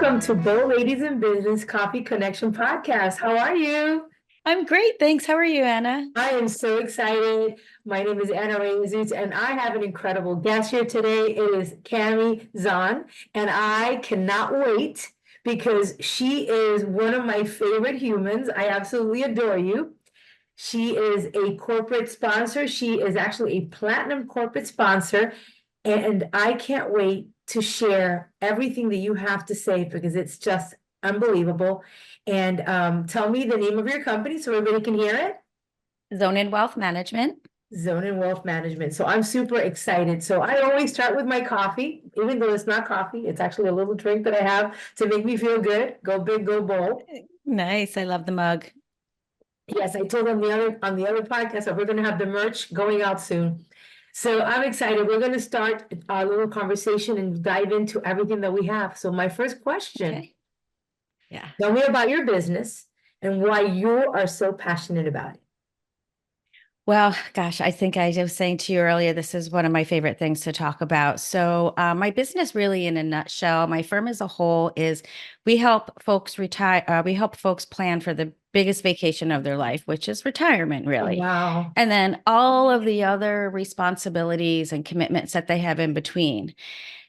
Welcome to Bow Ladies in Business Coffee Connection Podcast. How are you? I'm great, thanks. How are you, Anna? I am so excited. My name is Anna Reyes, and I have an incredible guest here today. It is Cami Zahn, and I cannot wait because she is one of my favorite humans. I absolutely adore you. She is a corporate sponsor. She is actually a platinum corporate sponsor. And I can't wait to share everything that you have to say because it's just unbelievable. And tell me the name of your company so everybody can hear it. Zone in Wealth Management. Zone and Wealth Management. So I'm super excited. So I always start with my coffee, even though it's not coffee, it's actually a little drink that I have to make me feel good. Go big, go bold. Nice. I love the mug. Yes, I told them on the other podcast that we're going to have the merch going out soon. So I'm excited. We're going to start our little conversation and dive into everything that we have. So my first question, Okay. Yeah. tell me about your business and why you are so passionate about it. Well, gosh, I think I was saying to you earlier, this is one of my favorite things to talk about. So, my business, really, in a nutshell, my firm as a whole is we help folks retire. We help folks plan for the biggest vacation of their life, which is retirement, really. Wow. And then all of the other responsibilities and commitments that they have in between.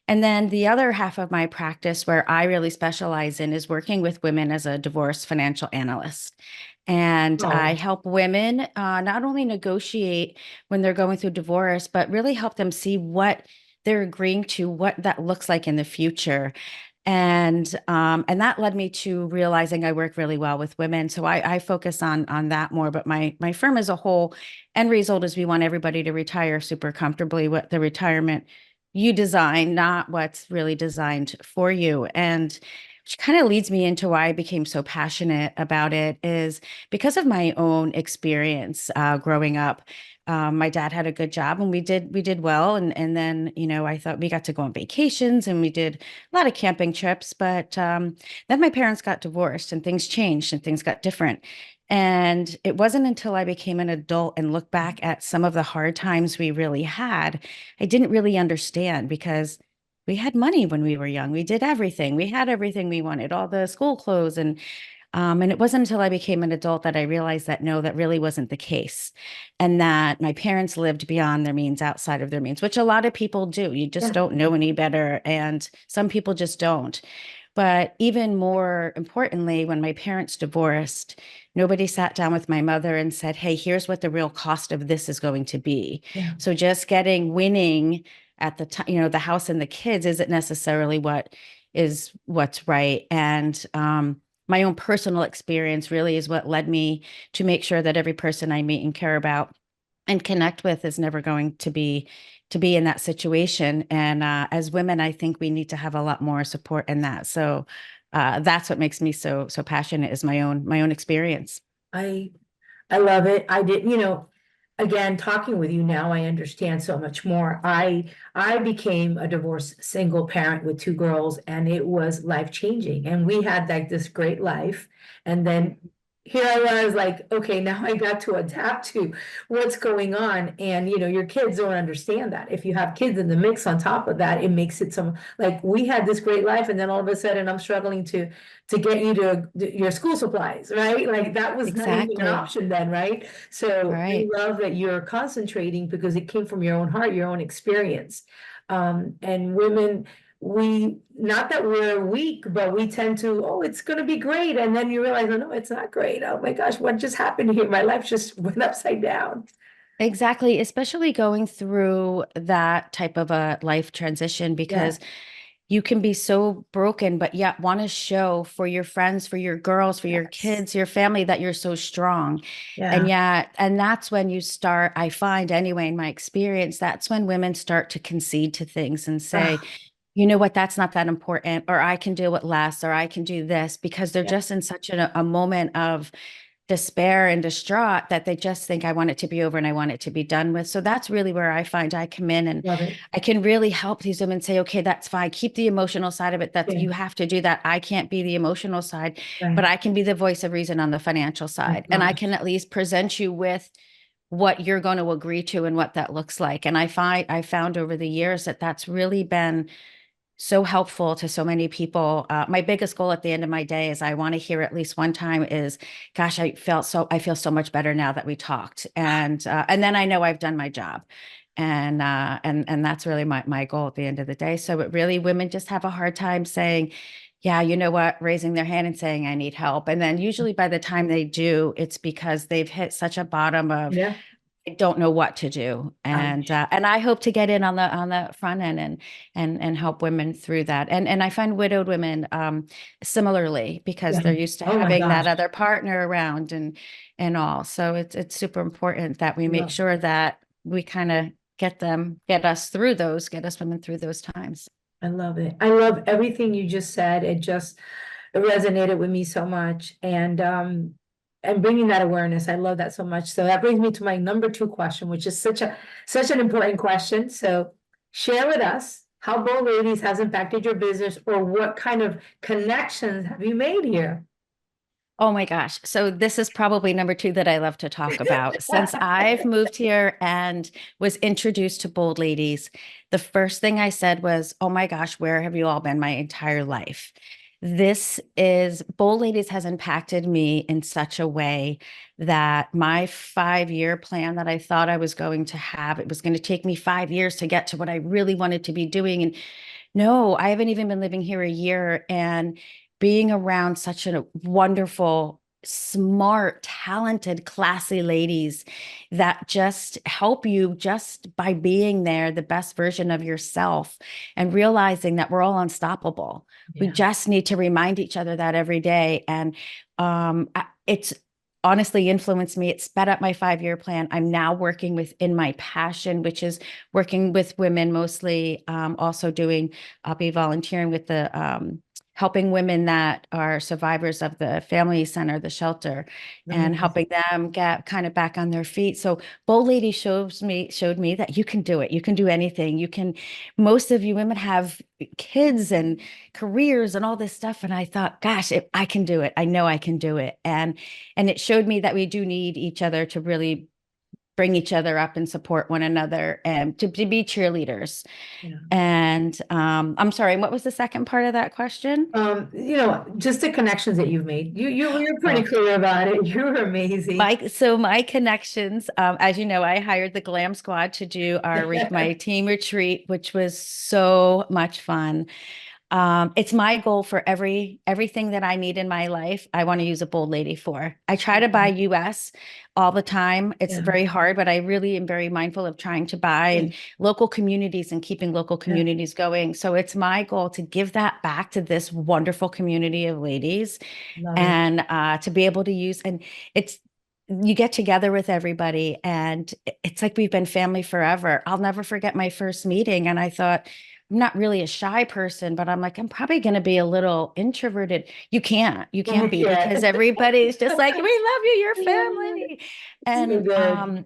And then the other half of my practice, where I really specialize in, is working with women as a divorce financial analyst. And I Oh, help women not only negotiate when they're going through divorce, but really help them see what they're agreeing to, what that looks like in the future. And that led me to realizing I work really well with women. So I focus on that more. But my firm as a whole, end result is we want everybody to retire super comfortably with the retirement you design, not what's really designed for you. And which kind of leads me into why I became so passionate about it is because of my own experience growing up. My dad had a good job and we did well. And then, I thought we got to go on vacations and we did a lot of camping trips. But then my parents got divorced and things changed and things got different. And it wasn't until I became an adult and looked back at some of the hard times we really had, I didn't really understand because we had money when we were young. We did everything. We had everything we wanted, all the school clothes and it wasn't until I became an adult that I realized that no, that really wasn't the case. And that my parents lived beyond their means, outside of their means, which a lot of people do. You just yeah. don't know any better. And some people just don't. But even more importantly, when my parents divorced, nobody sat down with my mother and said, "Hey, here's what the real cost of this is going to be." Yeah. So just winning at the time, the house and the kids isn't necessarily what's right. And my own personal experience really is what led me to make sure that every person I meet and care about and connect with is never going to be in that situation. And as women, I think we need to have a lot more support in that. So that's what makes me so passionate, is my own experience. I I love it. I did, again, talking with you now, I understand so much more. I became a divorced single parent with two girls, and it was life changing. And we had like this great life. And then here I was like, okay, now I got to adapt to what's going on. And your kids don't understand that. If you have kids in the mix on top of that, it makes it some like we had this great life, and then all of a sudden I'm struggling to get you to your school supplies, right? Like that was not even an Exactly. option then, right? So I Right. love that you're concentrating because it came from your own heart, your own experience. And women, we not that we're weak, but we tend to, oh, it's gonna be great. And then you realize, oh no, it's not great. Oh my gosh, what just happened here? My life just went upside down. Exactly, especially going through that type of a life transition, Yeah. because you can be so broken, but yet want to show for your friends, for your girls, for your Yes. kids, your family, that you're so strong. Yeah. And that's when you start, I find anyway, in my experience, that's when women start to concede to things and say, Ah, you know what, that's not that important, or I can deal with less, or I can do this, because they're yeah. just in such a moment of despair and distraught that they just think, I want it to be over and I want it to be done with. So that's really where I find I come in and Love it. I can really help these women say, okay, that's fine. Keep the emotional side of it. That's, Yeah. you have to do that. I can't be the emotional side, but Right. I can be the voice of reason on the financial My side. And I can gosh. at least present you with what you're going to agree to and what that looks like. And I found over the years that that's really been so helpful to so many people. My biggest goal at the end of my day is I want to hear at least one time is, gosh, I feel so much better now that we talked. And then I know I've done my job. And that's really my goal at the end of the day. So it really, women just have a hard time saying, yeah, you know what, raising their hand and saying, I need help. And then usually by the time they do, it's because they've hit such a bottom of, Yeah. I don't know what to do. And I hope to get in on the front end and help women through that. And I find widowed women similarly, because Yeah. they're used to Oh my having gosh. that other partner around and all. So it's super important that we make Love. sure that we kind of get us women through those times. I love it. I love everything you just said. It resonated with me so much. And bringing that awareness, I love that so much. So that brings me to my number two question, which is such an important question. So share with us how Bold Ladies has impacted your business, or what kind of connections have you made here? Oh my gosh. So this is probably number two that I love to talk about. Since I've moved here and was introduced to Bold Ladies, the first thing I said was, oh my gosh, where have you all been my entire life? Bold Ladies has impacted me in such a way that my 5-year plan that I thought I was going to have, it was going to take me 5 years to get to what I really wanted to be doing. And no, I haven't even been living here a year, and being around such a wonderful, smart, talented, classy ladies that just help you just by being there, the best version of yourself, and realizing that we're all unstoppable. We Yeah. just need to remind each other that every day. And it's honestly influenced me. It sped up my 5-year plan. I'm now working within my passion, which is working with women mostly, also doing, I'll be volunteering with the helping women that are survivors of the family center, the shelter, and Amazing. helping them get kind of back on their feet. So Bold Lady showed me that you can do it. You can do anything. Most of you women have kids and careers and all this stuff. And I thought, gosh, I can do it. I know I can do it. And it showed me that we do need each other to really bring each other up and support one another, and to be cheerleaders. Yeah. And I'm sorry, what was the second part of that question? Just the connections that you've made. You're pretty Oh, clear about it. You're amazing. my connections, as you know, I hired the Glam Squad to do my team retreat, which was so much fun. It's my goal for everything that I need in my life. I want to use a Bold Lady for. I try to buy US all the time. It's Yeah. very hard, but I really am very mindful of trying to buy and local communities and keeping local Yeah. communities going. So it's my goal to give that back to this wonderful community of ladies, Love it. and to be able to use, and it's, you get together with everybody and it's like we've been family forever. I'll never forget my first meeting, and I thought, I'm not really a shy person, but I'm like, I'm probably going to be a little introverted. You can't be, Yeah. because everybody's just like, we love you, your family. So And good.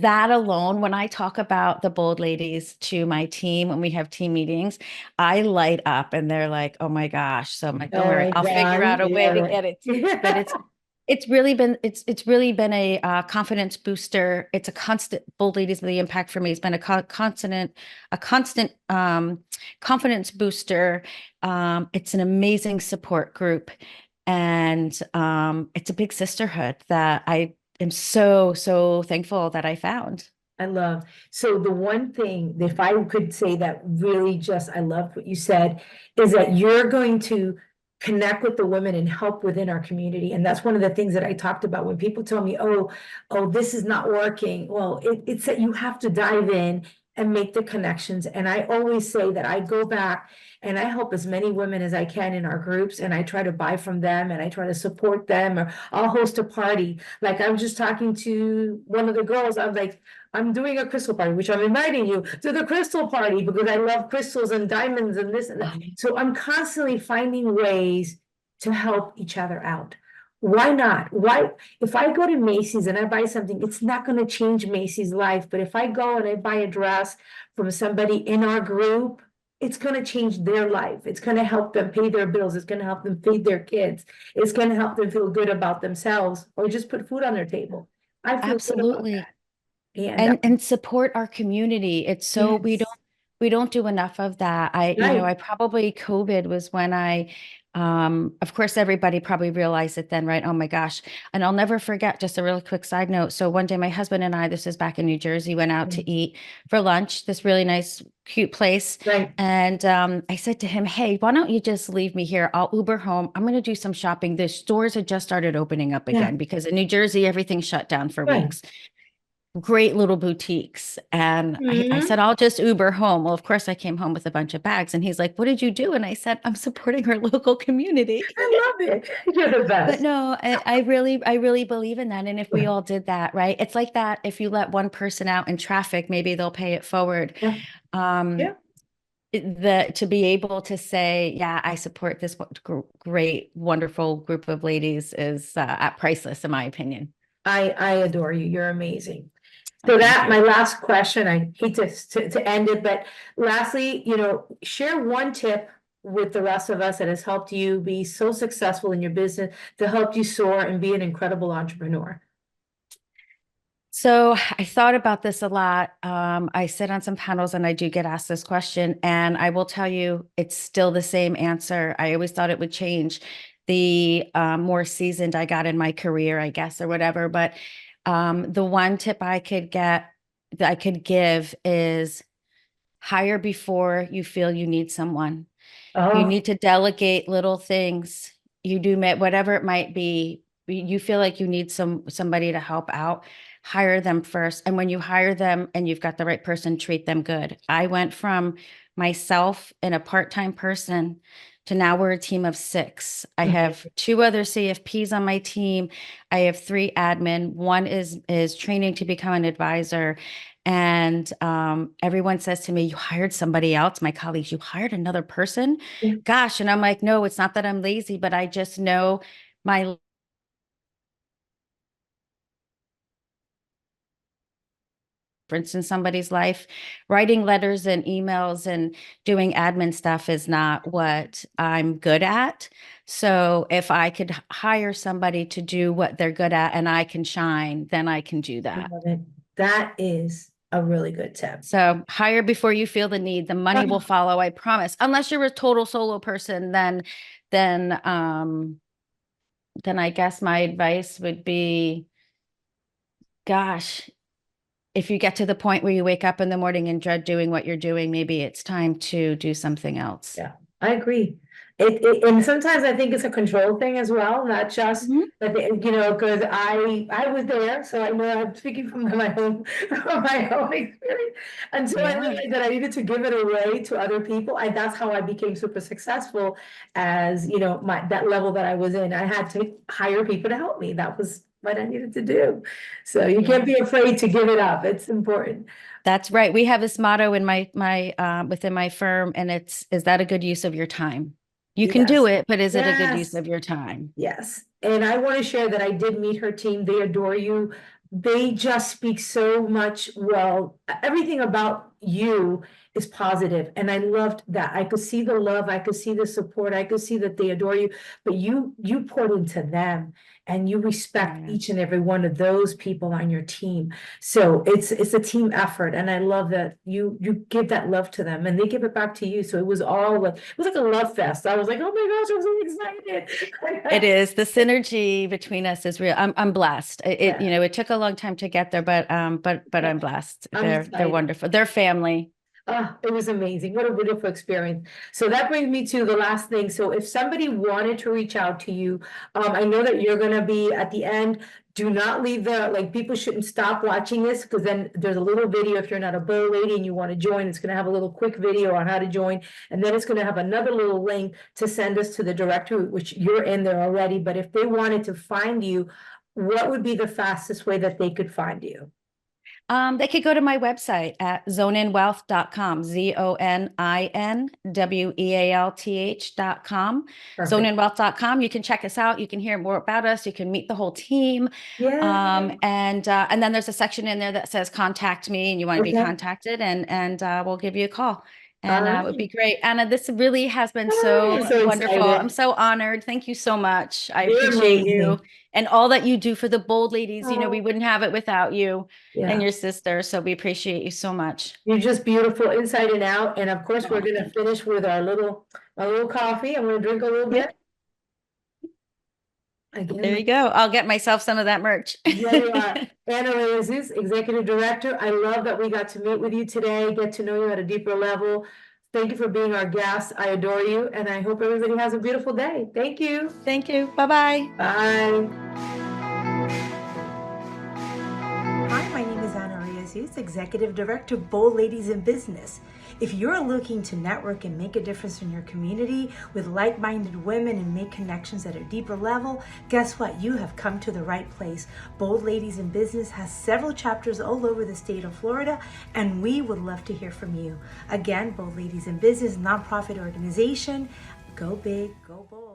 that alone, when I talk about the Bold Ladies to my team, when we have team meetings, I light up and they're like, oh my gosh. So I'm like, don't Oh worry, my I'll figure God. out a way to Love get it to you. But it. it's really been a confidence booster. It's a constant. Bold Ladies of the Impact for me has been a constant confidence booster. It's an amazing support group, and it's a big sisterhood that I am so thankful that I found. I love. So the one thing, if I could say that really just, I loved what you said, is that you're going to connect with the women and help within our community. And that's one of the things that I talked about when people tell me, oh, this is not working. Well, it's that you have to dive in and make the connections. And I always say that I go back and I help as many women as I can in our groups, and I try to buy from them and I try to support them, or I'll host a party. Like I was just talking to one of the girls, I was like, I'm doing a crystal party, which I'm inviting you to the crystal party because I love crystals and diamonds and this and that. So I'm constantly finding ways to help each other out. Why not? Why, if I go to Macy's and I buy something, it's not going to change Macy's life. But if I go and I buy a dress from somebody in our group, it's going to change their life. It's going to help them pay their bills. It's going to help them feed their kids. It's going to help them feel good about themselves, or just put food on their table. I feel good about Absolutely. that. And And support our community. It's so we don't yes, We don't do enough of that. Right. I probably COVID was when of course, everybody probably realized it then, right? Oh my gosh. And I'll never forget, just a really quick side note. So one day my husband and I, this is back in New Jersey, went out to eat for lunch, this really nice, cute place. Right. And I said to him, hey, why don't you just leave me here? I'll Uber home. I'm going to do some shopping. The stores had just started opening up Yeah. again because in New Jersey, everything shut down for Right. weeks. Great little boutiques. And I Mhm. said, I'll just Uber home. Well, of course, I came home with a bunch of bags. And he's like, what did you do? And I said, I'm supporting our local community. I love it. You're the But best. no, I really believe in that. And if we Yeah. all did that, right? It's like that. If you let one person out in traffic, maybe they'll pay it forward. Yeah. Um, Yeah. to be able to say, yeah, I support this great, wonderful group of ladies is at priceless, in my opinion. I adore you. You're amazing. Oh, So thank that, you. my last question, I hate to end it, but lastly, share one tip with the rest of us that has helped you be so successful in your business, to help you soar and be an incredible entrepreneur. So I thought about this a lot. I sit on some panels and I do get asked this question, and I will tell you it's still the same answer. I always thought it would change the more seasoned I got in my career, I guess, or whatever. But the one tip that I could give is hire before you feel you need someone. You Oh, need to delegate little things. You do whatever it might be. You feel like you need somebody to help out, hire them first. And when you hire them and you've got the right person, treat them good. I went from myself and a part-time person to now we're a team of 6. I have 2 other CFPs on my team. I have 3 admin. One is training to become an advisor. And everyone says to me, you hired somebody else, my colleagues, you hired another person? Gosh. And I'm like, no, it's not that I'm lazy, but I just know my difference in somebody's life. Writing letters and emails and doing admin stuff is not what I'm good at. So if I could hire somebody to do what they're good at and I can shine, then I can do I that. love it. That is a really good tip. So hire before you feel the need. The money will follow, I promise. Unless you're a total solo person, then then I guess my advice would be, gosh, if you get to the point where you wake up in the morning and dread doing what you're doing, maybe it's time to do something else. Yeah, I agree. And sometimes I think it's a control thing as well, not just Mhm. that, because I was there, so I know I'm speaking from my own, from my own experience. Until I Yeah. realized that I needed to give it away to other people, that's how I became super successful as, that level that I was in. I had to hire people to help me. That was what I needed to do. So you can't Yeah. be afraid to give it up. It's important. That's right. We have this motto in my within my firm, and is that a good use of your time? You can do Yes. it, but is it a good use Yes. of your time? Yes, and I want to share that I did meet her team. They adore you. They just speak so much well. Everything about you is positive, and I loved that. I could see the love, I could see the support, I could see that they adore you. But you poured into them, and you respect Yeah. each and every one of those people on your team. So it's a team effort, and I love that you give that love to them, and they give it back to you. So it was all like, it was like a love fest. I was like, oh my gosh, I'm so It excited. is. The synergy between us is real. I'm blessed. Yeah, It took a long time to get there, but yeah, I'm blessed. I'm They're excited. wonderful. They're family. It was amazing. What a beautiful experience. So that brings me to the last thing. So if somebody wanted to reach out to you, I know that you're gonna be at the end. Do not leave like, people shouldn't stop watching this, because then there's a little video. If you're not a bow lady and you want to join, it's gonna have a little quick video on how to join. And then it's gonna have another little link to send us to the directory, which you're in there already. But if they wanted to find you, what would be the fastest way that they could find you? They could go to my website at zoninwealth.com, ZONINWEALTH.com, Perfect. zoninwealth.com. You can check us out. You can hear more about us. You can meet the whole team. Yeah. And then there's a section in there that says contact me and you want to be Okay. contacted and we'll give you a call. And All it would right. be great. Anna, this really has been I'm so so wonderful. I'm excited. so honored. Thank you so much. I You're appreciate you amazing. and all that you do for the Bold Ladies. You know, we Oh, wouldn't have it without you and yeah. your sister. So we appreciate you so much. You're just beautiful inside and out. And of course, we're Oh, gonna thank you. finish with our little coffee. I'm gonna drink a little Yep. bit. Again, There you go. I'll get myself some of that merch. there you are. Anna Reyes, Executive Director. I love that we got to meet with you today, get to know you at a deeper level. Thank you for being our guest. I adore you, and I hope everybody has a beautiful day. Thank you. Thank you. Bye-bye. Bye. Hi, my name is Anna Reyes, Executive Director, Bold Ladies in Business. If you're looking to network and make a difference in your community with like-minded women and make connections at a deeper level, guess what? You have come to the right place. Bold Ladies in Business has several chapters all over the state of Florida, and we would love to hear from you. Again, Bold Ladies in Business, nonprofit organization. Go big, go bold.